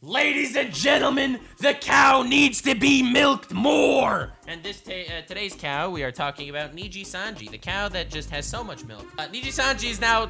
Ladies and gentlemen, the cow needs to be milked more! And today's cow, we are talking about Nijisanji, the cow that just has so much milk. Nijisanji is now,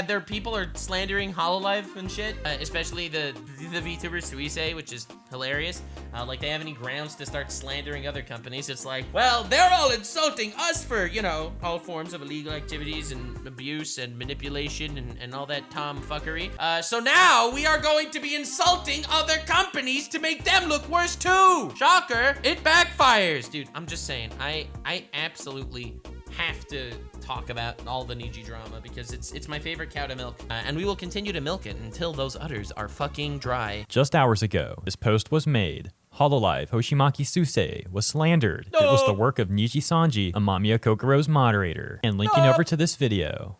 their people are slandering Hololive and shit, especially the VTuber suisei, which is hilarious. Like, they have any grounds to start slandering other companies. It's like, well, they're all insulting us for, you know, all forms of illegal activities and abuse and manipulation and all that tomfuckery. So now we are going to be insulting other companies to make them look worse too. Shocker, it backfires. Dude, I'm just saying, I absolutely have to talk about all the Niji drama because it's my favorite cow to milk, and we will continue to milk it until those udders are fucking dry. Just hours ago, this post was made. Hololive Hoshimaki Suisei was slandered. It was the work of Nijisanji, Amamiya Kokoro's moderator. And linking over to this video.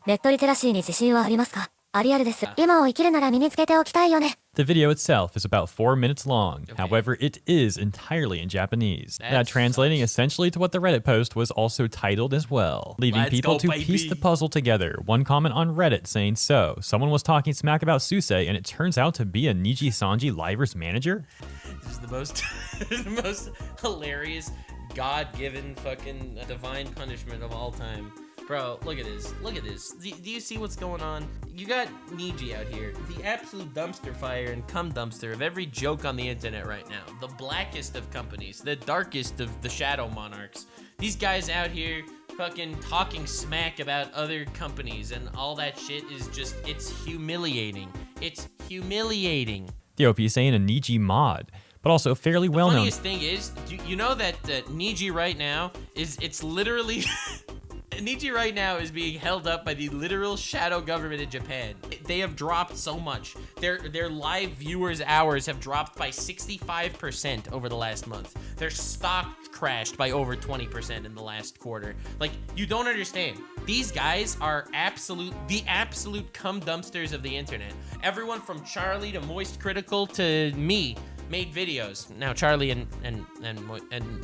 The video itself is about 4 minutes long. Okay. However, it is entirely in Japanese. That translating essentially to what the Reddit post was also titled as well, leaving people to piece the puzzle together. One comment on Reddit saying, so, someone was talking smack about Suisei and it turns out to be a Nijisanji Livers manager? This is the most, the most hilarious, God-given fucking divine punishment of all time. Bro, look at this. Look at this. Do you see what's going on? You got Niji out here, the absolute dumpster fire and cum dumpster of every joke on the internet right now. The blackest of companies, the darkest of the shadow monarchs. These guys out here fucking talking smack about other companies and all that shit is just, it's humiliating. It's humiliating. The OP saying a Niji mod, but also fairly well known. The funniest thing is, you know that Niji right now it's literally... Niji right now is being held up by the literal shadow government in Japan. They have dropped so much. Their live viewers' hours have dropped by 65% over the last month. Their stock crashed by over 20% in the last quarter. Like, you don't understand. These guys are the absolute cum dumpsters of the internet. Everyone from Charlie to Moist Critical to me made videos. Now Charlie and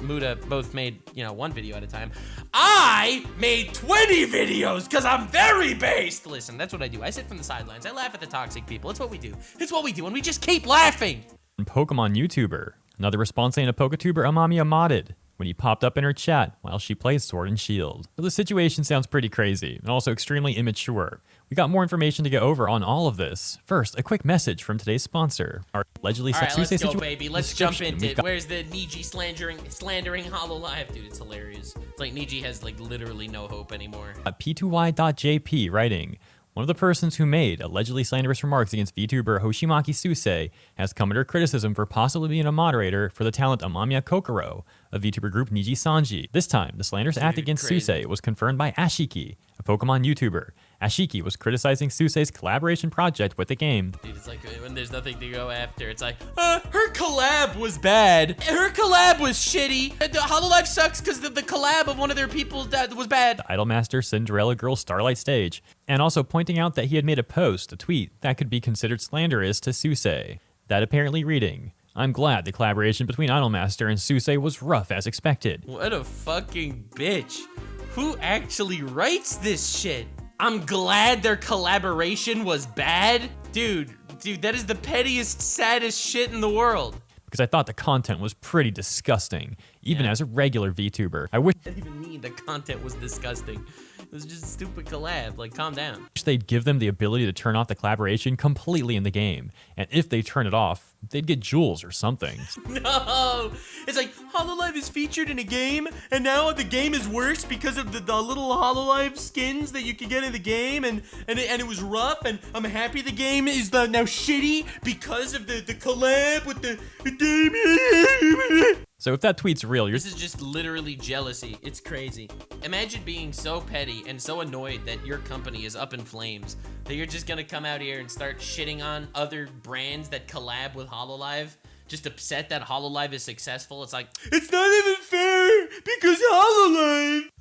Muda both made, you know, one video at a time. I made 20 videos because I'm very based. Listen, that's what I do. I sit from the sidelines. I laugh at the toxic people. It's what we do. It's what we do, and we just keep laughing. Pokemon YouTuber. Another response saying a Pokatuber Amamiya modded when he popped up in her chat while she plays Sword and Shield. So the situation sounds pretty crazy and also extremely immature. We got more information to go over on all of this. First, a quick message from today's sponsor. Our allegedly all right, Suisei let's go, baby. Let's jump into it. Where's the Niji slandering Hololive? Dude, it's hilarious. It's like Niji has like literally no hope anymore. P2Y.jp writing, one of the persons who made allegedly slanderous remarks against VTuber Hoshimaki Suisei has come under criticism for possibly being a moderator for the talent Amamiya Kokoro of VTuber group Nijisanji. This time, the slanderous act against Suisei was confirmed by Ashiki, a Pokemon YouTuber. Ashiki was criticizing Suisei's collaboration project with the game. Dude, it's like when there's nothing to go after, it's like, her collab was bad. Her collab was shitty. The Hololive sucks because the collab of one of their people that was bad. The Idolmaster Cinderella Girl Starlight stage. And also pointing out that he had made a tweet, that could be considered slanderous to Suisei. That apparently reading, I'm glad the collaboration between Idolmaster and Suisei was rough as expected. What a fucking bitch. Who actually writes this shit? I'm glad their collaboration was bad? Dude, that is the pettiest, saddest shit in the world. Because I thought the content was pretty disgusting, even as a regular VTuber. I wish that even mean the content was disgusting. It was just a stupid collab, like calm down. They'd give them the ability to turn off the collaboration completely in the game. And if they turn it off, they'd get jewels or something. No! It's like, Hololive is featured in a game, and now the game is worse because of the little Hololive skins that you can get in the game, and it was rough, and I'm happy the game is now shitty because of the collab with the game. So if that tweet's real, This is just literally jealousy. It's crazy. Imagine being so petty and so annoyed that your company is up in flames that you're just gonna come out here and start shitting on other brands that collab with Hololive. Just upset that Hololive is successful. It's like, it's not even fair because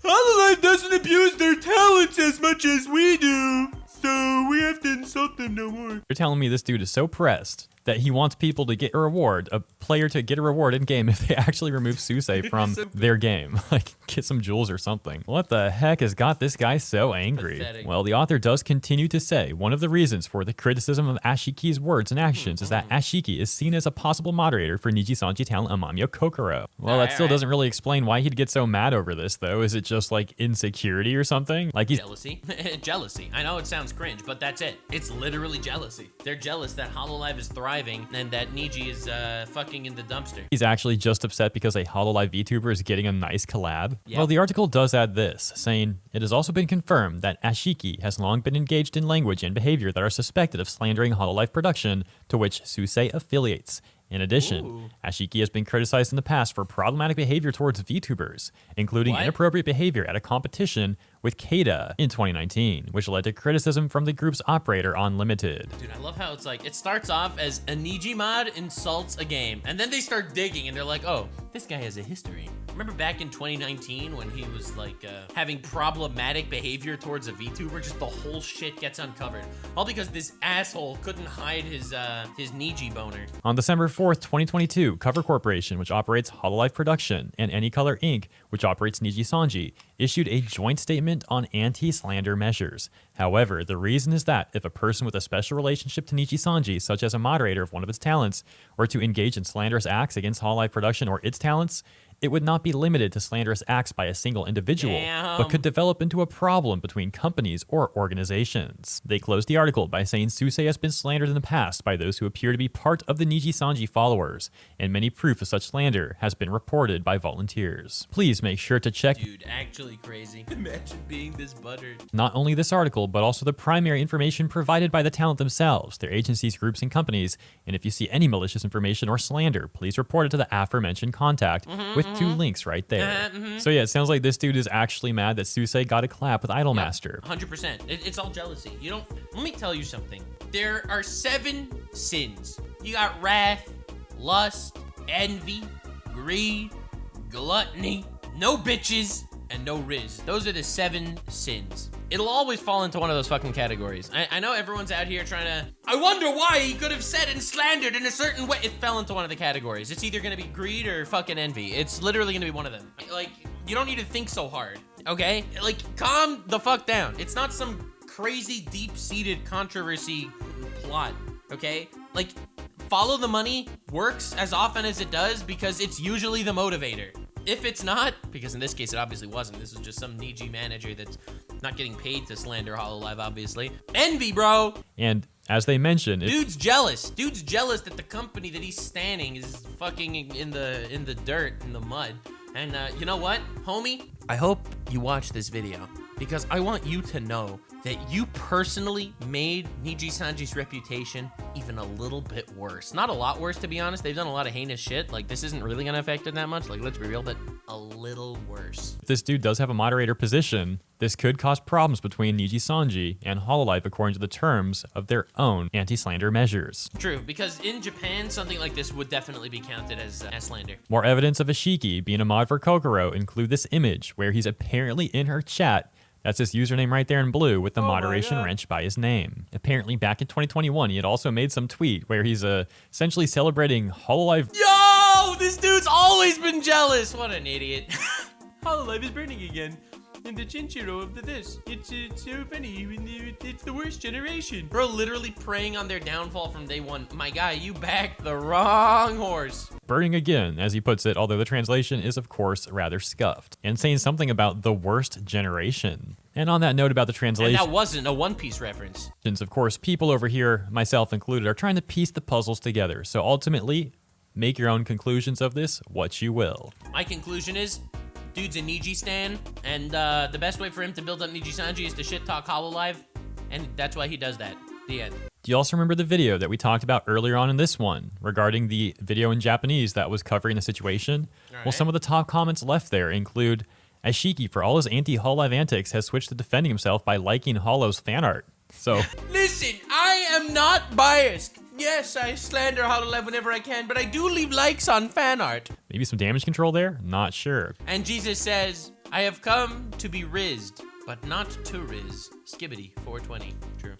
Hololive doesn't abuse their talents as much as we do. So we have to insult them no more. You're telling me this dude is so pressed that he wants people to get a reward of player to get a reward in game if they actually remove suisei from their game. Like, get some jewels or something. What the heck has got this guy so angry? Pathetic. Well, the author does continue to say one of the reasons for the criticism of Ashiki's words and actions is that Ashiki is seen as a possible moderator for Nijisanji talent Amamiya Kokoro. Well, that still doesn't really explain why he'd get so mad over this, though. Is it just like insecurity or something? Like he's Jealousy. Jealousy. I know it sounds cringe, but that's it. It's literally jealousy. They're jealous that Hololive is thriving and that Niji is fucking in the dumpster. He's actually just upset because a Hololive VTuber is getting a nice collab. Yep. Well, the article does add this, saying, it has also been confirmed that Ashiki has long been engaged in language and behavior that are suspected of slandering Hololive production, to which suisei affiliates. In addition, Ashiki has been criticized in the past for problematic behavior towards VTubers, including inappropriate behavior at a competition with Keita in 2019, which led to criticism from the group's operator Unlimited. Dude, I love how it's like, it starts off as a Niji mod insults a game, and then they start digging and they're like, oh, this guy has a history. Remember back in 2019 when he was like having problematic behavior towards a VTuber? Just the whole shit gets uncovered. All because this asshole couldn't hide his Niji boner. On December 4th, 2022, Cover Corporation, which operates Hololive Production, and Anycolor Inc., which operates Nijisanji, issued a joint statement on anti-slander measures. However, the reason is that if a person with a special relationship to Nijisanji, such as a moderator of one of its talents, were to engage in slanderous acts against Hololive Production or its talents, it would not be limited to slanderous acts by a single individual, but could develop into a problem between companies or organizations. They closed the article by saying suisei has been slandered in the past by those who appear to be part of the Nijisanji followers, and many proof of such slander has been reported by volunteers. Please make sure to check Dude, actually crazy. Imagine being this buttered. not only this article, but also the primary information provided by the talent themselves, their agencies, groups, and companies. And if you see any malicious information or slander, please report it to the aforementioned contact with 2 links right there. So yeah, it sounds like this dude is actually mad that suisei got a collab with Idolmaster. 100%. It's all jealousy. You don't. Let me tell you something. There are 7 sins. You got wrath, lust, envy, greed, gluttony, no bitches, and no riz. Those are the 7 sins. It'll always fall into one of those fucking categories. I know everyone's out here trying to, I wonder why he could have said and slandered in a certain way. It fell into one of the categories. It's either gonna be greed or fucking envy. It's literally gonna be one of them. Like, you don't need to think so hard, okay? Like, calm the fuck down. It's not some crazy deep-seated controversy plot, okay? Like, follow the money works as often as it does because it's usually the motivator. If it's not, because in this case it obviously wasn't, this was just some Niji manager that's not getting paid to slander Hololive, obviously. Envy, bro! And as they mentioned, Dude's jealous. Dude's jealous that the company that he's standing is fucking in the dirt, in the mud. And you know what, homie? I hope you watch this video because I want you to know that you personally made Nijisanji's reputation even a little bit worse. Not a lot worse, to be honest. They've done a lot of heinous shit. Like, this isn't really gonna affect it that much. Like, let's be real, but a little worse. if this dude does have a moderator position, this could cause problems between Nijisanji and Hololive according to the terms of their own anti-slander measures. True, because in Japan, something like this would definitely be counted as slander. More evidence of Ashiki being a mod for Kokoro include this image where he's apparently in her chat. That's his username right there in blue with the moderation wrench by his name. Apparently back in 2021, he had also made some tweet where he's essentially celebrating Hololive. Yo, this dude's always been jealous. What an idiot. Hololive is burning again. And the Chinchiro of this. It's so funny. It's the worst generation. Bro, literally preying on their downfall from day one. My guy, you backed the wrong horse. Burning again, as he puts it, although the translation is of course rather scuffed, and saying something about the worst generation. And on that note about the translation, And that wasn't a One Piece reference. of course, people over here, myself included, are trying to piece the puzzles together. So ultimately, make your own conclusions of this, what you will. My conclusion is, dude's a Niji stan, and the best way for him to build up Nijisanji is to shit talk Hololive, and that's why he does that. The end. Do you also remember the video that we talked about earlier on in this one regarding the video in Japanese that was covering the situation? Well, some of the top comments left there include, Ashiki, for all his anti-Hololive antics, has switched to defending himself by liking Hollow's fan art. So, Listen, I am not biased. Yes, I slander Hololive whenever I can, but I do leave likes on fan art. maybe some damage control there? Not sure. And Jesus says, I have come to be rizzed, but not to riz. Skibbity, 420. True.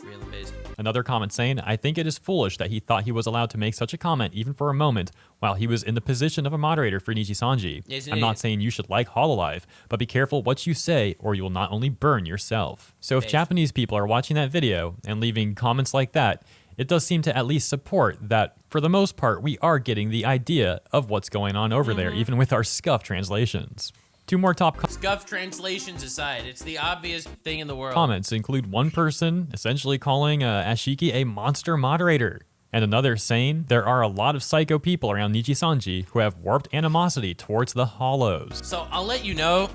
Real and based. Another comment saying, I think it is foolish that he thought he was allowed to make such a comment even for a moment while he was in the position of a moderator for Nijisanji. Yes, I'm not saying you should like Hololive, but be careful what you say or you will not only burn yourself. So if Japanese people are watching that video and leaving comments like that, it does seem to at least support that, for the most part, we are getting the idea of what's going on over there, even with our scuffed translations. Two more top Scuff translations aside, it's the obvious thing in the world. comments include one person essentially calling Ashiki a monster moderator, and another saying there are a lot of psycho people around Nijisanji who have warped animosity towards the Hollows. So I'll let you know,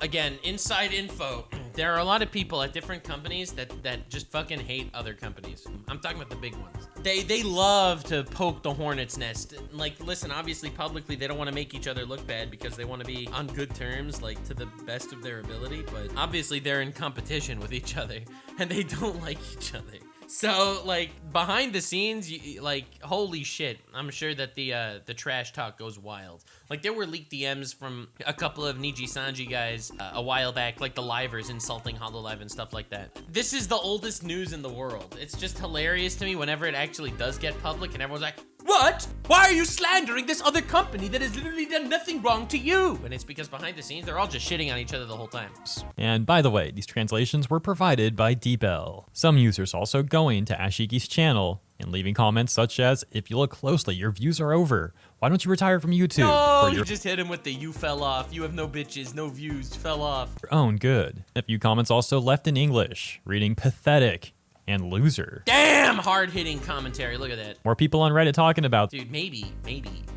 again, inside info, there are a lot of people at different companies that just fucking hate other companies. I'm talking about the big ones. They love to poke the hornet's nest. Like, listen, obviously publicly they don't want to make each other look bad because they want to be on good terms, like to the best of their ability, but obviously they're in competition with each other and they don't like each other. So, like, behind the scenes, like, holy shit, I'm sure that the trash talk goes wild. Like, there were leaked DMs from a couple of Nijisanji guys a while back, like the livers insulting Hololive and stuff like that. This is the oldest news in the world. It's just hilarious to me whenever it actually does get public and everyone's like, what? Why are you slandering this other company that has literally done nothing wrong to you? And it's because behind the scenes, they're all just shitting on each other the whole time. And by the way, these translations were provided by DBell. Some users also going to Ashiki's channel and leaving comments such as, if you look closely, your views are over. Why don't you retire from YouTube? No, you just hit him with the you fell off. You have no bitches, no views, fell off. Your own good. A few comments also left in English, reading pathetic and loser. Damn, hard-hitting commentary. Look at that. More people on Reddit talking about, dude, maybe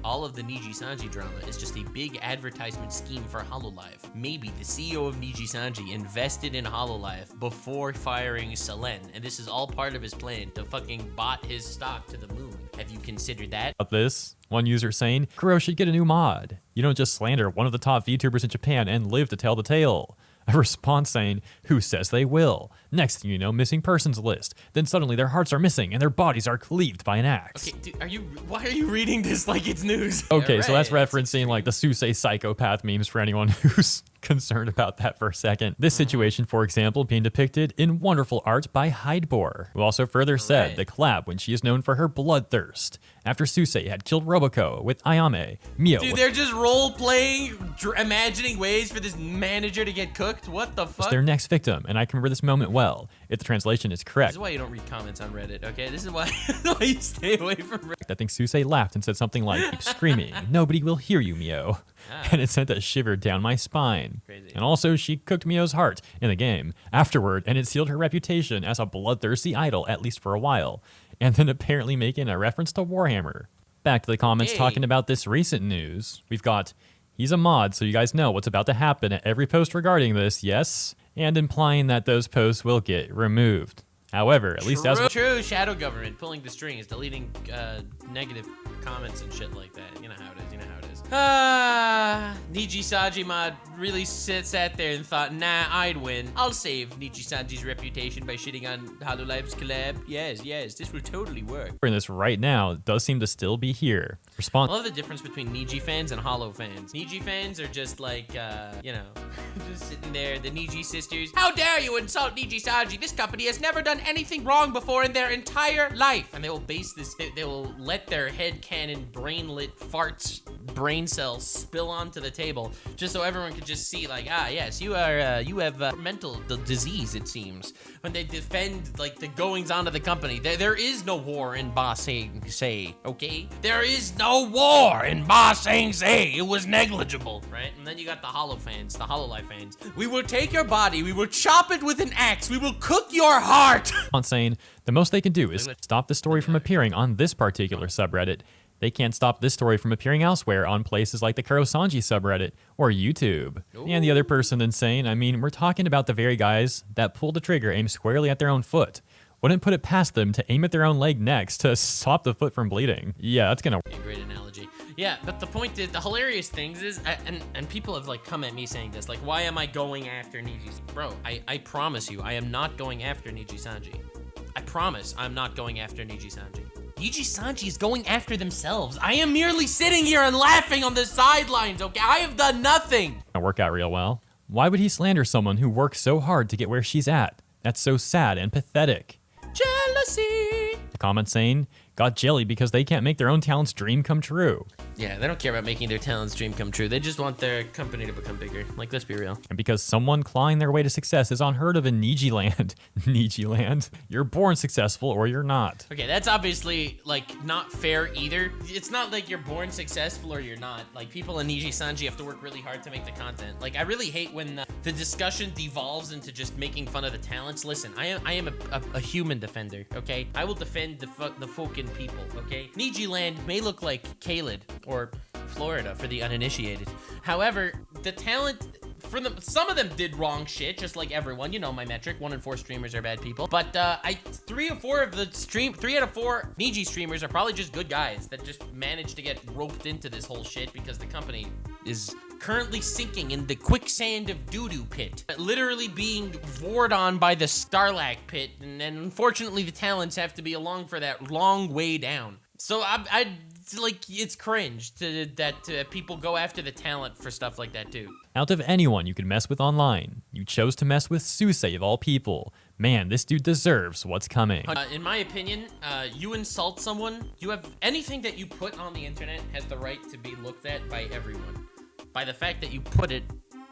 all of the Nijisanji drama is just a big advertisement scheme for Hololive. Maybe the CEO of Nijisanji invested in Hololive before firing Selen, and this is all part of his plan to fucking bot his stock to the moon. Have you considered that? About this, one user saying, Kuro should get a new mod. You don't just slander one of the top VTubers in Japan and live to tell the tale. A response saying, who says they will? Next thing you know, missing persons list. Then suddenly their hearts are missing and their bodies are cleaved by an axe. Okay, dude, why are you reading this like it's news? Okay, right, so that's referencing like the suisei psychopath memes for anyone who's concerned about that for a second. This situation, for example, being depicted in wonderful art by Hidebor, who also further said the collab when she is known for her bloodthirst. After Suisei had killed Roboco with Ayame, Mio. Dude, they're just role-playing, imagining ways for this manager to get cooked? What the fuck? Their next victim, and I can remember this moment well, if the translation is correct. This is why you don't read comments on Reddit, okay? This is why you stay away from Reddit. I think Suisei laughed and said something like, keep screaming, nobody will hear you, Mio. And it sent a shiver down my spine. Crazy. And also, she cooked Mio's heart in the game afterward, and it sealed her reputation as a bloodthirsty idol, at least for a while. And then apparently making a reference to Warhammer. Back to the comments talking about this recent news. We've got, he's a mod, so you guys know what's about to happen at every post regarding this, yes? And implying that those posts will get removed. However, at least as true shadow government pulling the strings, deleting negative comments and shit like that. You know how it is. You know how it is. Nijisanji mod really sat there and thought, nah, I'd win. I'll save Nijisanji's reputation by shitting on Hololive's collab. Yes, this would totally work. in this right now does seem to still be here. I love the difference between Niji fans and Holo fans. Niji fans are just like, you know, just sitting there, the Niji sisters. How dare you insult Nijisanji? This company has never done anything wrong before in their entire life. And they will base this, they will let their headcanon brainlet farts, brain cells spill onto the table just so everyone could just see like, yes, you have mental disease, it seems. When they defend like the goings on of the company, there is no war in Ba Sing Se, okay? There is no war in Ba Sing Se. It was negligible, right? And then you got the Holo fans, the Hololive fans. We will take your body, we will chop it with an axe, we will cook your heart. On saying the most they can do is stop the story from appearing on this particular subreddit. They can't stop this story from appearing elsewhere on places like the Kurosanji subreddit or YouTube. Ooh. And the other person then saying, I mean, we're talking about the very guys that pulled the trigger aimed squarely at their own foot. Wouldn't put it past them to aim at their own leg next to stop the foot from bleeding. Yeah, that's gonna be a great analogy. Yeah, but the point is, the hilarious things is, and people have like come at me saying this, like, why am I going after Nijisanji? Bro, I promise you, I am not going after Nijisanji. I promise I'm not going after Nijisanji. Nijisanji is going after themselves. I am merely sitting here and laughing on the sidelines, okay? I have done nothing. It'll work out real well. Why would he slander someone who worked so hard to get where she's at? That's so sad and pathetic. jealousy. The comment saying, got jelly because they can't make their own talent's dream come true. Yeah, they don't care about making their talent's dream come true. They just want their company to become bigger. Like, let's be real. And because someone clawing their way to success is unheard of in Nijiland. Nijiland. You're born successful or you're not. Okay, that's obviously, like, not fair either. It's not like you're born successful or you're not. Like, people in Nijisanji have to work really hard to make the content. Like, I really hate when the discussion devolves into just making fun of the talents. Listen, I am a human defender, okay? I will defend the fucking people, okay? Nijiland may look like Kaled or Florida for the uninitiated. However, the talent for them, some of them did wrong shit, just like everyone. You know my metric: 1 in 4 streamers are bad people. But 3 out of 4 Niji streamers are probably just good guys that just managed to get roped into this whole shit because the company is currently sinking in the quicksand of doo-doo pit, literally being vored on by the Starlack pit, and unfortunately the talents have to be along for that long way down. So I like, it's cringe that people go after the talent for stuff like that too. Out of anyone you could mess with online, you chose to mess with Suisei of all people. Man, this dude deserves what's coming. In my opinion, you insult someone, you have anything that you put on the internet has the right to be looked at by everyone. By the fact that you put it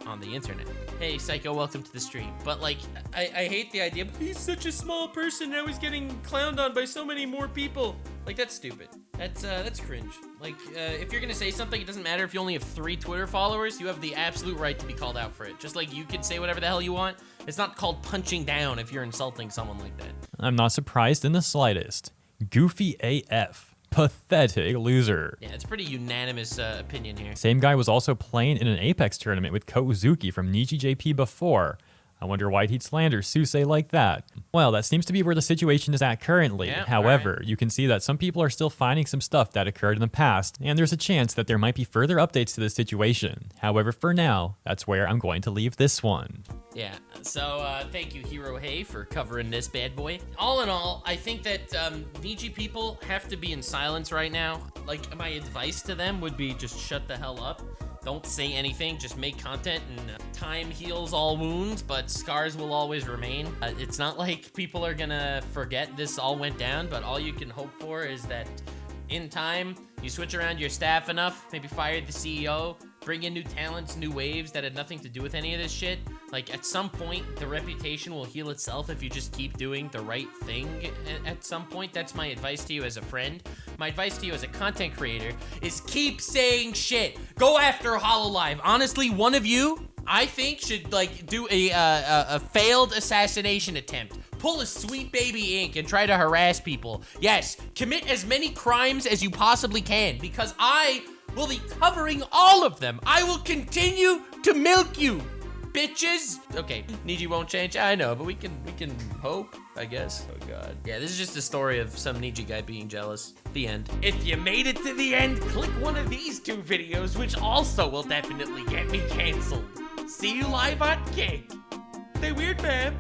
on the internet. Hey, Psycho, welcome to the stream. But like, I hate the idea, but he's such a small person, now he's getting clowned on by so many more people. Like, that's stupid. That's cringe. Like, if you're gonna say something, it doesn't matter if you only have 3 Twitter followers, you have the absolute right to be called out for it. Just like you can say whatever the hell you want. It's not called punching down if you're insulting someone like that. I'm not surprised in the slightest. Goofy AF. Pathetic loser. Yeah, it's pretty unanimous opinion here. Same guy was also playing in an Apex tournament with Kozuki from NijiJP before. I wonder why he'd slander Suisei like that. Well, that seems to be where the situation is at currently. Yeah, however, you can see that some people are still finding some stuff that occurred in the past, and there's a chance that there might be further updates to this situation. However, for now, that's where I'm going to leave this one. Yeah, so thank you, Hero Hey, for covering this bad boy. All in all, I think that Niji people have to be in silence right now. Like, my advice to them would be just shut the hell up. Don't say anything, just make content, and time heals all wounds, but scars will always remain. It's not like people are gonna forget this all went down, but all you can hope for is that in time, you switch around your staff enough, maybe fire the CEO, bring in new talents, new waves that had nothing to do with any of this shit. Like, at some point, the reputation will heal itself if you just keep doing the right thing at some point. That's my advice to you as a friend. My advice to you as a content creator is keep saying shit. Go after Hololive. Honestly, one of you, I think, should, like, do a failed assassination attempt. Pull a Sweet Baby Inc. and try to harass people. Yes, commit as many crimes as you possibly can, because I will be covering all of them. I will continue to milk you, bitches. Okay, Niji won't change. I know, but we can hope, I guess. Oh god. Yeah, this is just a story of some Niji guy being jealous. The end. If you made it to the end, click one of these 2 videos, which also will definitely get me canceled. See you live on Kick. Stay weird, fam.